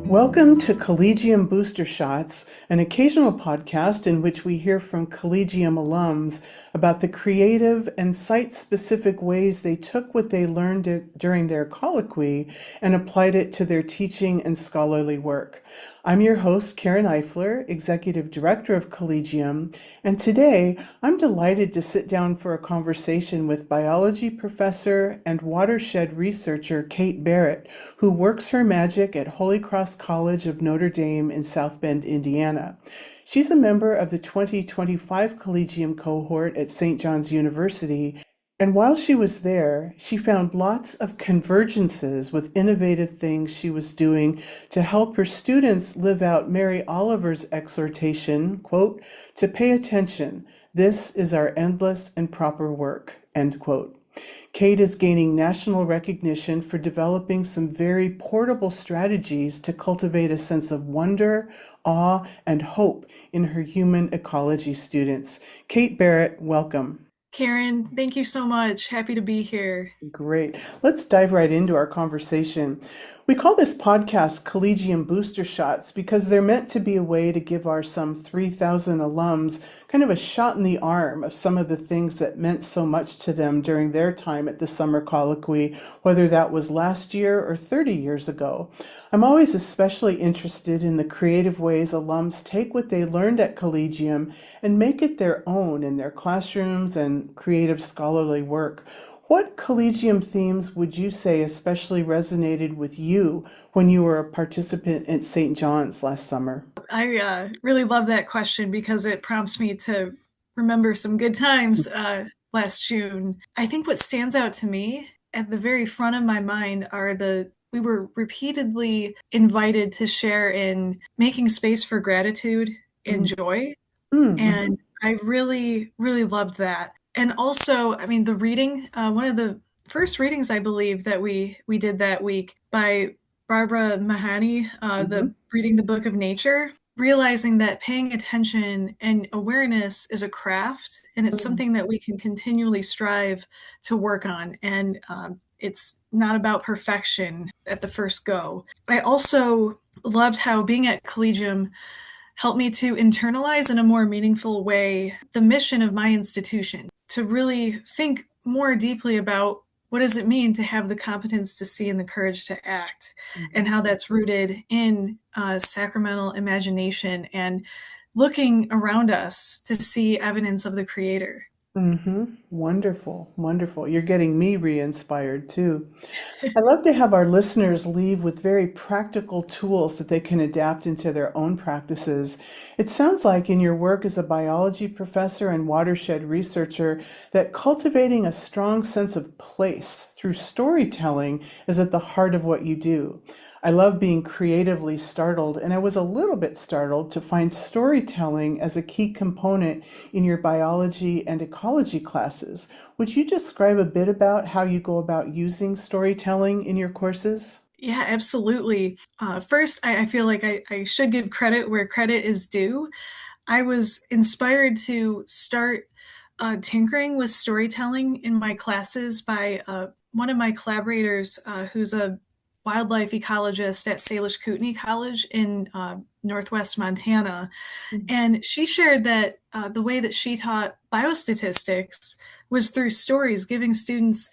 Welcome to Collegium Booster Shots, an occasional podcast in which we hear from Collegium alums about the creative and site-specific ways they took what they learned during their colloquy and applied it to their teaching and scholarly work. I'm your host, Karen Eifler, Executive Director of Collegium, and today I'm delighted to sit down for a conversation with biology professor and watershed researcher Kate Barrett, who works her magic at Holy Cross College of Notre Dame in South Bend, Indiana. She's a member of the 2025 Collegium cohort at St. John's University, and while she was there, she found lots of convergences with innovative things she was doing to help her students live out Mary Oliver's exhortation, quote, to pay attention. This is our endless and proper work, end quote. Kate is gaining national recognition for developing some very portable strategies to cultivate a sense of wonder, awe, and hope in her human ecology students. Kate Barrett, welcome. Karen, thank you so much. Happy to be here. Great. Let's dive right into our conversation. We call this podcast Collegium Booster Shots because they're meant to be a way to give our some 3,000 alums kind of a shot in the arm of some of the things that meant so much to them during their time at the summer colloquy, whether that was last year or 30 years ago. I'm always especially interested in the creative ways alums take what they learned at Collegium and make it their own in their classrooms and creative scholarly work. What Collegium themes would you say especially resonated with you when you were a participant at St. John's last summer? I really love that question because it prompts me to remember some good times last June. I think what stands out to me at the very front of my mind are we were repeatedly invited to share in making space for gratitude and Mm, joy. mm, And I really, really loved that. And also, I mean, the reading, one of the first readings I believe that we did that week by Barbara Mahoney, mhm, the Reading the Book of Nature, realizing that paying attention and awareness is a craft and it's mm, something that we can continually strive to work on. And it's not about perfection at the first go. I also loved how being at Collegium helped me to internalize in a more meaningful way the mission of my institution, to really think more deeply about what does it mean to have the competence to see and the courage to act, and mhm. how that's rooted in sacramental imagination and looking around us to see evidence of the Creator. Wonderful, wonderful. You're getting me re-inspired too. I love to have our listeners leave with very practical tools that they can adapt into their own practices. It sounds like in your work as a biology professor and watershed researcher that cultivating a strong sense of place through storytelling is at the heart of what you do. I love being creatively startled, and I was a little bit startled to find storytelling as a key component in your biology and ecology classes. Would you describe a bit about how you go about using storytelling in your courses? Yeah, absolutely. First, I feel like I should give credit where credit is due. I was inspired to start tinkering with storytelling in my classes by one of my collaborators, who's a wildlife ecologist at Salish Kootenai College in Northwest Montana. And she shared that the way that she taught biostatistics was through stories, giving students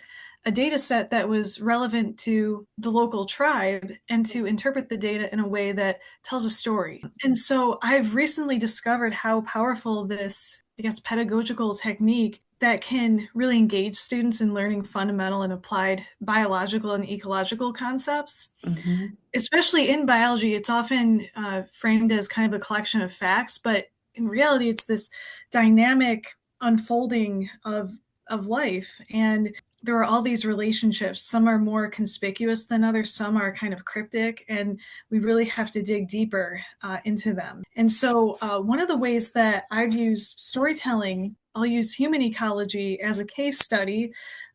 a data set that was relevant to the local tribe and to interpret the data in a way that tells a story. And so I've recently discovered how powerful this, I guess, pedagogical technique that can really engage students in learning fundamental and applied biological and ecological concepts. Mhm. Especially in biology, it's often framed as kind of a collection of facts, but in reality, it's this dynamic unfolding of life. And there are all these relationships. Some are more conspicuous than others, some are kind of cryptic, and we really have to dig deeper into them. And so, one of the ways that I've used storytelling, I'll use human ecology as a case study.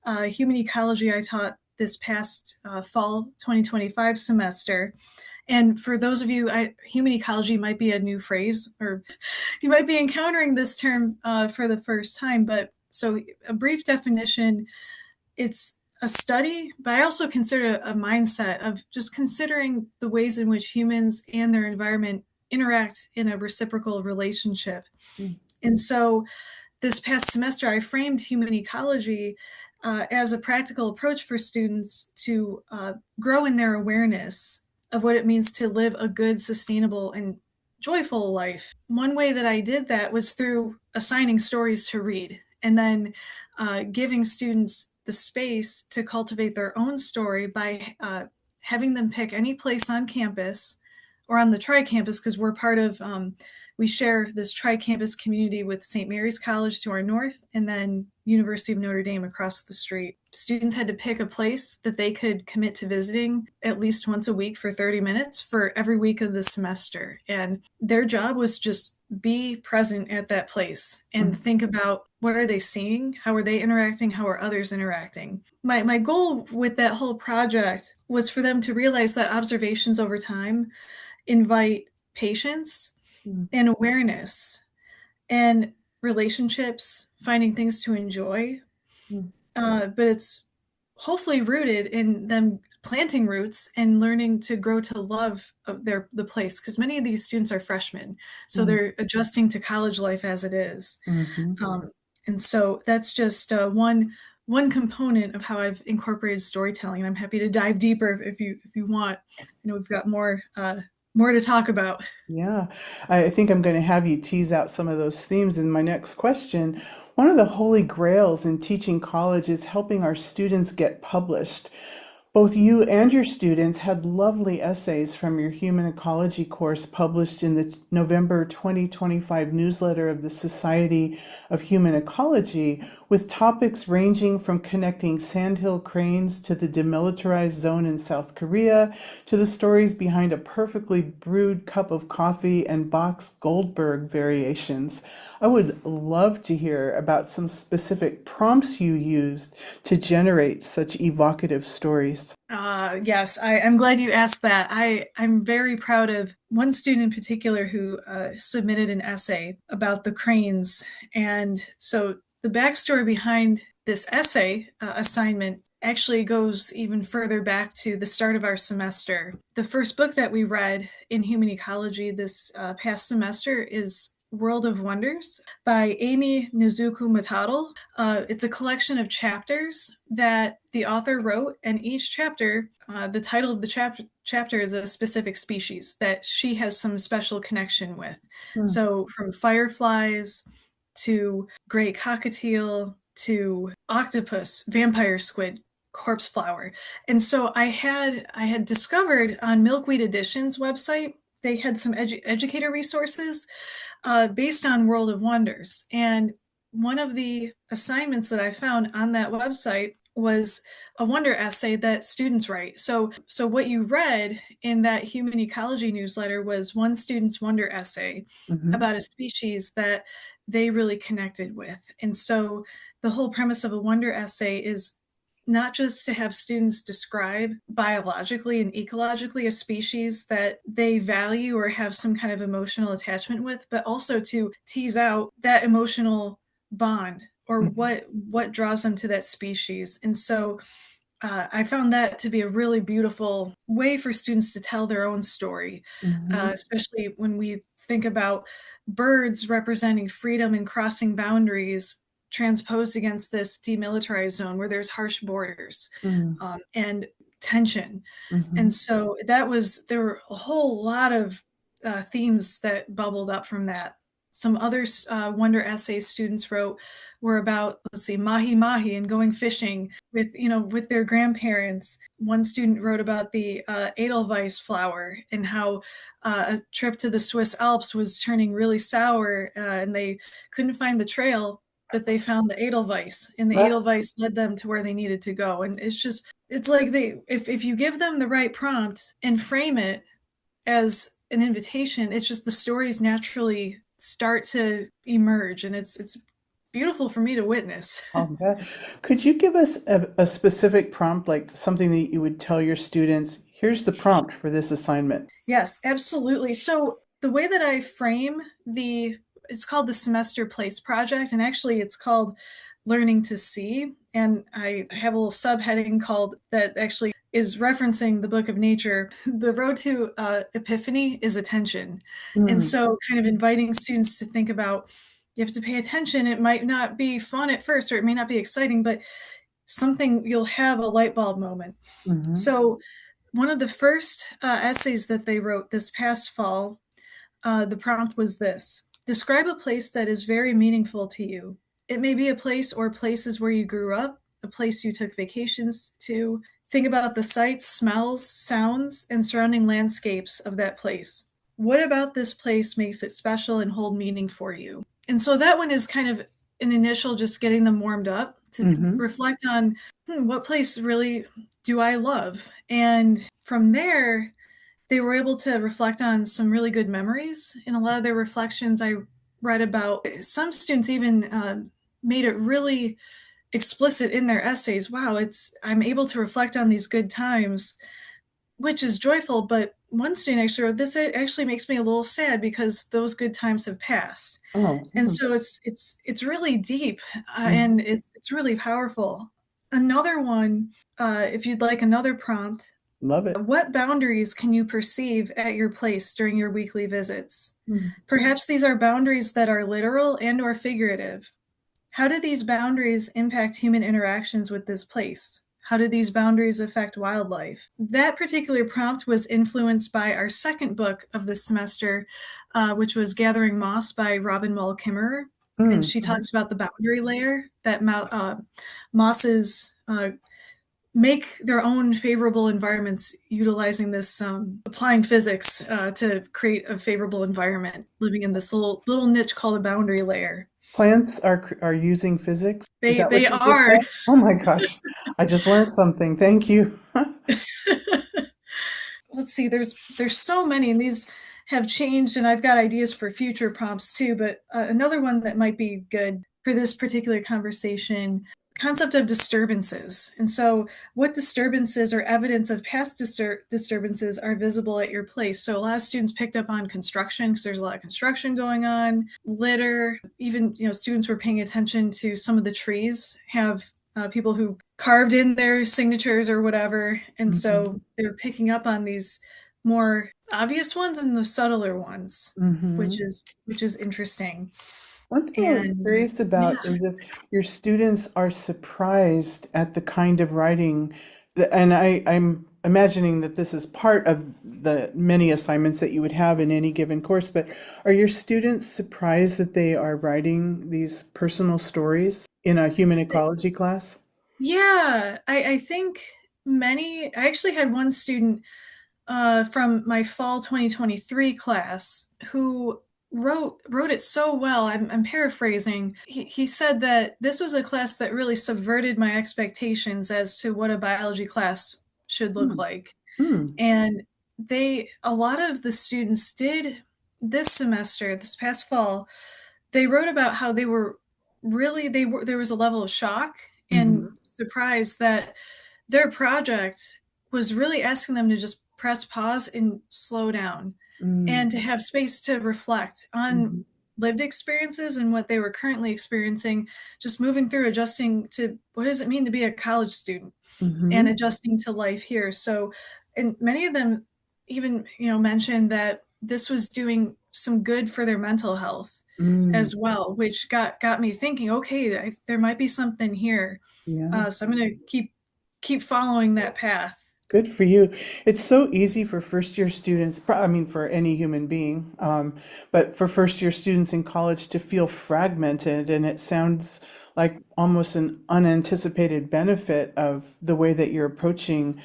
Human ecology I taught this past fall 2025 semester. And for those of you, human ecology might be a new phrase, or you might be encountering this term for the first time. But so, a brief definition, it's a study, but I also consider it a mindset of just considering the ways in which humans and their environment interact in a reciprocal relationship. Mm, And so this past semester, I framed human ecology as a practical approach for students to grow in their awareness of what it means to live a good, sustainable, and joyful life. One way that I did that was through assigning stories to read and then giving students the space to cultivate their own story by having them pick any place on campus or on the tri-campus, because we're part of we share this tri-campus community with St. Mary's College to our north and then University of Notre Dame across the street. Students had to pick a place that they could commit to visiting at least once a week for 30 minutes for every week of the semester. And their job was just be present at that place and mm, think about what are they seeing, how are they interacting, how are others interacting. My goal with that whole project was for them to realize that observations over time invite patience mm, and awareness and relationships, finding things to enjoy. mm, But it's hopefully rooted in them planting roots and learning to grow to love of the place, because many of these students are freshmen, so mm, they're adjusting to college life as it is. mhm. Um, and so that's just one component of how I've incorporated storytelling. And I'm happy to dive deeper if you want. I know we've got more to talk about. Yeah, I think I'm going to have you tease out some of those themes in my next question. One of the holy grails in teaching college is helping our students get published. Both you and your students had lovely essays from your Human Ecology course published in the November 2025 newsletter of the Society of Human Ecology, with topics ranging from connecting sandhill cranes to the demilitarized zone in South Korea to the stories behind a perfectly brewed cup of coffee and Bach's Goldberg variations. I would love to hear about some specific prompts you used to generate such evocative stories. Yes, I'm glad you asked that. I'm very proud of one student in particular who submitted an essay about the cranes. And so the backstory behind this essay assignment actually goes even further back to the start of our semester. The first book that we read in human ecology this past semester is World of Wonders by Amy Nizuku Matado. It's a collection of chapters that the author wrote, and each chapter, the title of the chapter is a specific species that she has some special connection with. Hmm, So from fireflies to great cockatiel to octopus, vampire squid, corpse flower. And so I had discovered on Milkweed Edition's website they had some educator resources based on World of Wonders. And one of the assignments that I found on that website was a wonder essay that students write. So what you read in that human ecology newsletter was one student's wonder essay mhm, about a species that they really connected with. And so the whole premise of a wonder essay is not just to have students describe biologically and ecologically a species that they value or have some kind of emotional attachment with, but also to tease out that emotional bond or mhm, what draws them to that species. And so I found that to be a really beautiful way for students to tell their own story, mhm, especially when we think about birds representing freedom and crossing boundaries transposed against this demilitarized zone where there's harsh borders mhm, and tension. And mhm, so there were a whole lot of themes that bubbled up from that. Some other wonder essays students wrote were about, let's see, mahi mahi and going fishing with their grandparents. One student wrote about the Edelweiss flower and how a trip to the Swiss Alps was turning really sour and they couldn't find the trail, but they found the Edelweiss, and the ah, Edelweiss led them to where they needed to go. And it's like if you give them the right prompt and frame it as an invitation, it's just the stories naturally start to emerge, and it's beautiful for me to witness. I'll bet. Could you give us a specific prompt, like something that you would tell your students? Here's the prompt for this assignment. Yes, absolutely. So the way that I frame it's called the semester place project, and actually it's called learning to see. and I have a little subheading called that actually is referencing the book of nature. The road to epiphany is attention. And Mm, so, kind of inviting students to think about you have to pay attention. It might not be fun at first, or it may not be exciting, but something you'll have a light bulb moment. mhm, So, one of the first essays that they wrote this past fall, the prompt was this: describe a place that is very meaningful to you. It may be a place or places where you grew up, a place you took vacations to. Think about the sights, smells, sounds, and surrounding landscapes of that place. What about this place makes it special and hold meaning for you? And so that one is kind of an initial just getting them warmed up to mhm, reflect on what place really do I love? And from there, they were able to reflect on some really good memories. In a lot of their reflections, I read about some students even made it really explicit in their essays. Wow, it's I'm able to reflect on these good times, which is joyful. But one student actually wrote, "This actually makes me a little sad because those good times have passed." oh, And mm, so it's really deep, mhm, and it's really powerful. Another one, if you'd like another prompt, love it. what boundaries can you perceive at your place during your weekly visits? Mm, Perhaps these are boundaries that are literal and or figurative. How do these boundaries impact human interactions with this place? How do these boundaries affect wildlife? That particular prompt was influenced by our second book of this semester, which was Gathering Moss by Robin Wall Kimmerer. And mm, she mhm, talks about the boundary layer that mosses make their own favorable environments utilizing this applying physics to create a favorable environment living in this little niche called a boundary layer. Plants are using physics. Is they that what they you just are. said? Oh my gosh. I just learned something. Thank you. Let's see, there's so many, and these have changed, and I've got ideas for future prompts too, but another one that might be good for this particular conversation, concept of disturbances. And so what disturbances or evidence of past disturbances are visible at your place? So a lot of students picked up on construction because there's a lot of construction going on, litter, even students were paying attention to some of the trees have people who carved in their signatures or whatever. And so Mhm, they're picking up on these more obvious ones and the subtler ones, mhm. which is interesting. One thing I was And curious yeah, about is if your students are surprised at the kind of writing, and I'm imagining that this is part of the many assignments that you would have in any given course, but are your students surprised that they are writing these personal stories in a human ecology class? yeah, I think I actually had one student from my fall 2023 class who wrote it so well. I'm paraphrasing. He said that this was a class that really subverted my expectations as to what a biology class should look Hmm. like. Hmm. And a lot of the students did this semester, this past fall, they wrote about how there was a level of shock and Hmm. surprise that their project was really asking them to just press pause and slow down and to Hmm. have space to reflect on Hmm. lived experiences and what they were currently experiencing, just moving through adjusting to what does it mean to be a college student and Hmm. adjusting to life here. So, and many of them even, mentioned that this was doing some good for their mental health Hmm. as well, which got me thinking, okay, there might be something here. Yeah. So I'm going to keep following that path. Good for you. It's so easy for first year students, I mean, for any human being, but for first year students in college to feel fragmented. And it sounds like almost an unanticipated benefit of the way that you're approaching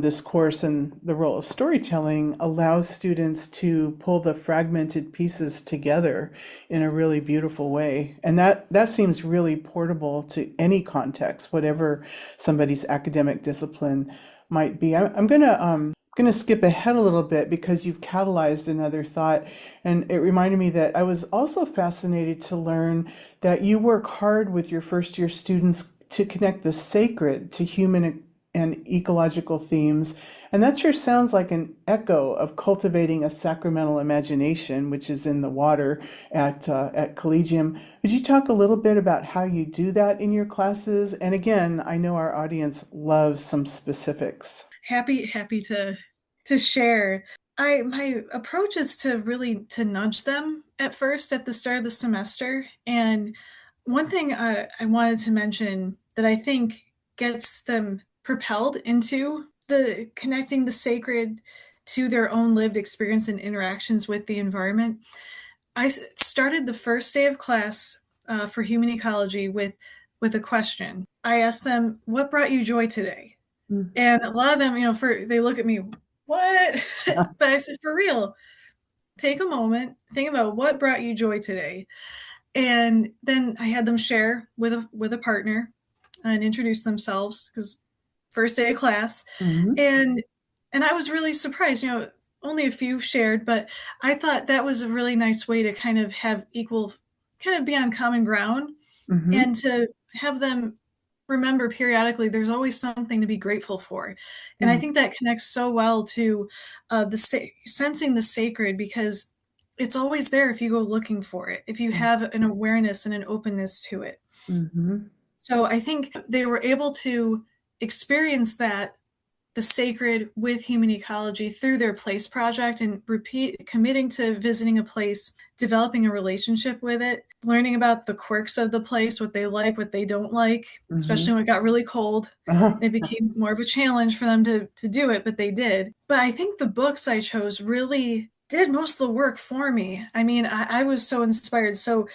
this course, and the role of storytelling allows students to pull the fragmented pieces together in a really beautiful way. And that seems really portable to any context, whatever somebody's academic discipline might be. I'm gonna skip ahead a little bit because you've catalyzed another thought, and it reminded me that I was also fascinated to learn that you work hard with your first year students to connect the sacred to human and ecological themes. And that sure sounds like an echo of cultivating a sacramental imagination, which is in the water at Collegium. Would you talk a little bit about how you do that in your classes? And again, I know our audience loves some specifics. Happy to share. I My approach is to really to nudge them at first at the start of the semester. And one thing I wanted to mention that I think gets them propelled into the connecting the sacred to their own lived experience and interactions with the environment. Started the first day of class for human ecology with a question. I asked them, "What brought you joy today?" Mm. And a lot of them, they look at me, what? But I said, for real, take a moment, think about what brought you joy today. And then I had them share with a partner and introduce themselves because first day of class. Mhm. And I was really surprised, only a few shared, but I thought that was a really nice way to kind of have equal, kind of be on common ground Mhm. and to have them remember periodically there's always something to be grateful for. And I Mm. think that connects so well to sensing the sacred, because it's always there if you go looking for it, if you Mm. have an awareness and an openness to it. Mhm. So I think they were able to experience that, the sacred with human ecology, through their place project, and committing to visiting a place, developing a relationship with it, learning about the quirks of the place, what they like, what they don't like, Mhm. especially when it got really cold Uh-huh. and it became more of a challenge for them to do it, but they did. But I think the books I chose really did most of the work for me. I mean, I was so inspired. So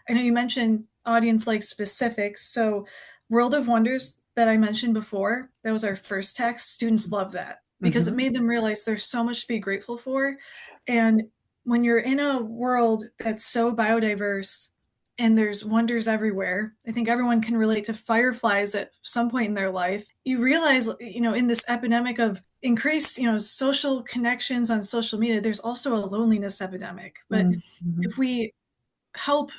I know you mentioned audience like specifics. So World of Wonders that I mentioned before, that was our first text. Students love that because it Mhm. made them realize there's so much to be grateful for. And when you're in a world that's so biodiverse and there's wonders everywhere, I think everyone can relate to fireflies at some point in their life. You realize, in this epidemic of increased, social connections on social media, there's also a loneliness epidemic. But Mm. Mhm. if we help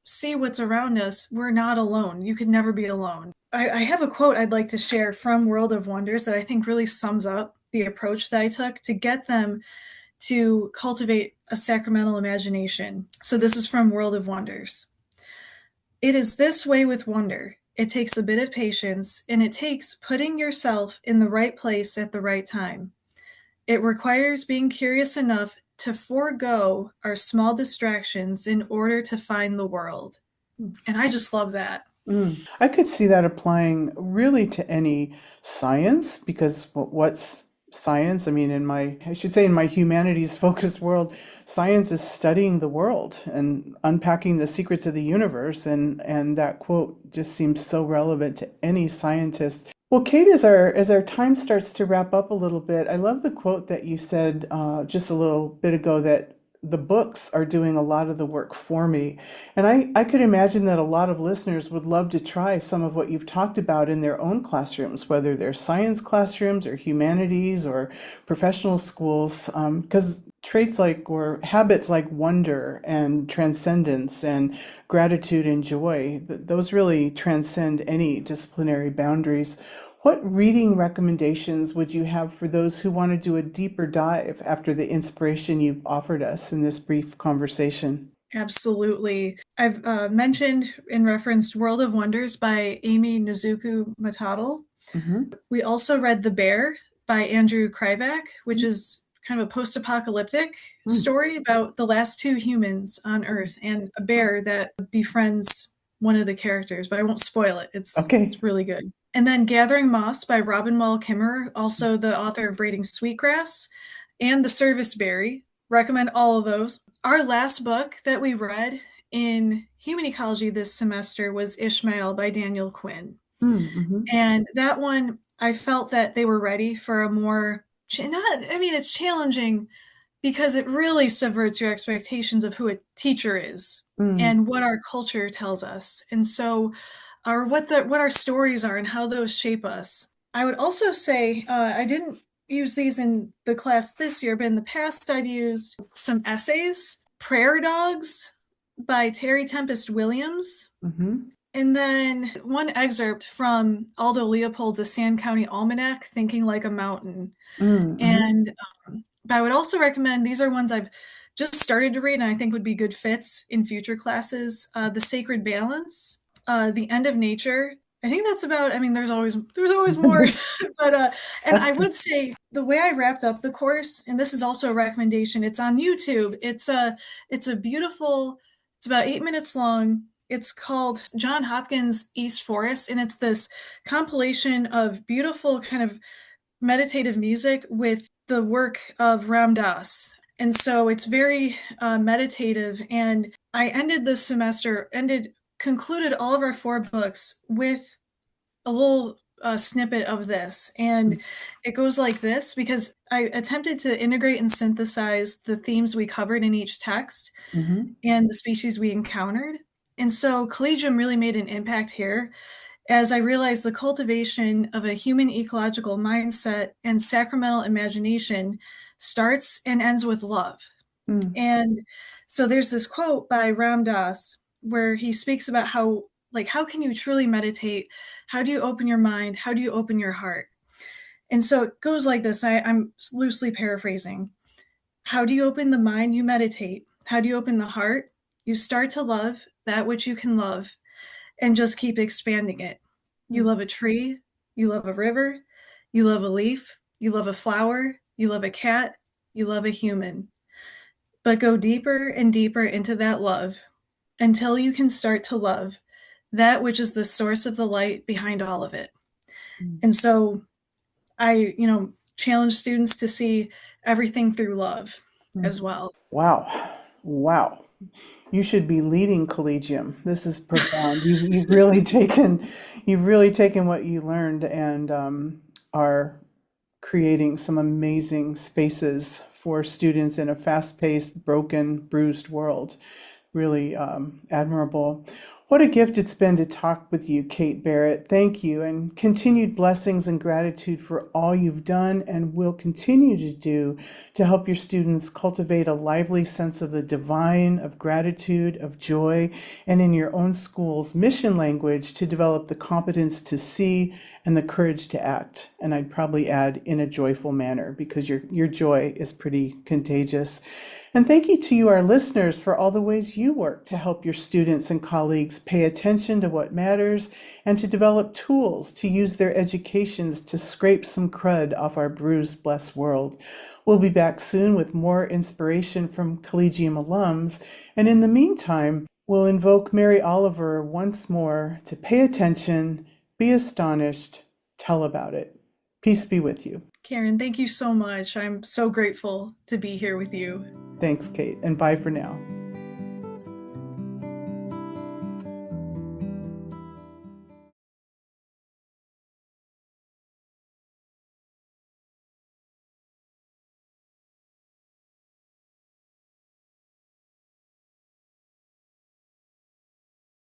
see what's around us, we're not alone. You could never be alone. I have a quote I'd like to share from World of Wonders that I think really sums up the approach that I took to get them to cultivate a sacramental imagination. So this is from World of Wonders. It is this way with wonder. It takes a bit of patience, and it takes putting yourself in the right place at the right time. It requires being curious enough to forego our small distractions in order to find the world. And I just love that. Mm. I could see that applying really to any science because what's science? I mean, I should say, in my humanities focused world, science is studying the world and unpacking the secrets of the universe. And that quote just seems so relevant to any scientist. Well, Kate, as our time starts to wrap up a little bit, I love the quote that you said just a little bit ago that the books are doing a lot of the work for me. And I could imagine that a lot of listeners would love to try some of what you've talked about in their own classrooms, whether they're science classrooms or humanities or professional schools, because traits like or habits like wonder and transcendence and gratitude and joy, those really transcend any disciplinary boundaries. What reading recommendations would you have for those who want to do a deeper dive after the inspiration you've offered us in this brief conversation? Absolutely. I've mentioned and referenced World of Wonders by Amy Nizuku Matado. Hmm. We also read The Bear by Andrew Krivak, which is kind of a post apocalyptic Mm. story about the last two humans on Earth and a bear that befriends one of the characters, but I won't spoil it. Okay. It's really good. And then Gathering Moss by Robin Wall Kimmerer, also the author of Braiding Sweetgrass, and The Service Berry. Recommend all of those. Our last book that we read in Human Ecology this semester was Ishmael by Daniel Quinn. Mm-hmm. And that one, I felt that they were ready for a more, not, I mean, it's challenging because it really subverts your expectations of who a teacher is Mm. and what our culture tells us. And so, or what our stories are and how those shape us. I would also say I didn't use these in the class this year, but in the past I've used some essays. Prayer Dogs by Terry Tempest Williams. Mm-hmm. And then one excerpt from Aldo Leopold's A Sand County Almanac, Thinking Like a Mountain. Mm-hmm. And but I would also recommend, these are ones I've just started to read and I think would be good fits in future classes. The Sacred Balance, The End of Nature. I think that's about, I mean, there's always more, but and That's I good. would say the way I wrapped up the course, and this is also a recommendation, it's on YouTube. It's a beautiful, it's about 8 minutes long. It's called John Hopkins East Forest, and it's this compilation of beautiful kind of meditative music with the work of Ram Dass. And so it's very meditative. And I ended this semester, concluded all of our 4 books with a little snippet of this. And it goes like this because I attempted to integrate and synthesize the themes we covered in each text Mm-hmm. and the species we encountered. And so Collegium really made an impact here as I realized the cultivation of a human ecological mindset and sacramental imagination starts and ends with love. Mm-hmm. And so there's this quote by Ram Dass where he speaks about how, like, how can you truly meditate? How do you open your mind? How do you open your heart? And so it goes like this. I'm loosely paraphrasing. How do you open the mind? You meditate. How do you open the heart? You start to love that which you can love and just keep expanding it. You love a tree, you love a river, you love a leaf, you love a flower, you love a cat, you love a human. But go deeper and deeper into that love until you can start to love that which is the source of the light behind all of it. And so I, challenge students to see everything through love Mm-hmm. as well. Wow. Wow. You should be leading Collegium. This is profound. You've really taken what you learned and are creating some amazing spaces for students in a fast-paced, broken, bruised world. Really admirable. What a gift it's been to talk with you, Kate Barrett. Thank you, and continued blessings and gratitude for all you've done and will continue to do to help your students cultivate a lively sense of the divine, of gratitude, of joy, and in your own school's mission language to develop the competence to see and the courage to act. And I'd probably add in a joyful manner because your joy is pretty contagious. And thank you to you, our listeners, for all the ways you work to help your students and colleagues pay attention to what matters and to develop tools to use their educations to scrape some crud off our bruised, blessed world. We'll be back soon with more inspiration from Collegium alums. And in the meantime, we'll invoke Mary Oliver once more to pay attention, be astonished, tell about it. Peace be with you. Karen, thank you so much. I'm so grateful to be here with you. Thanks, Kate, and bye for now.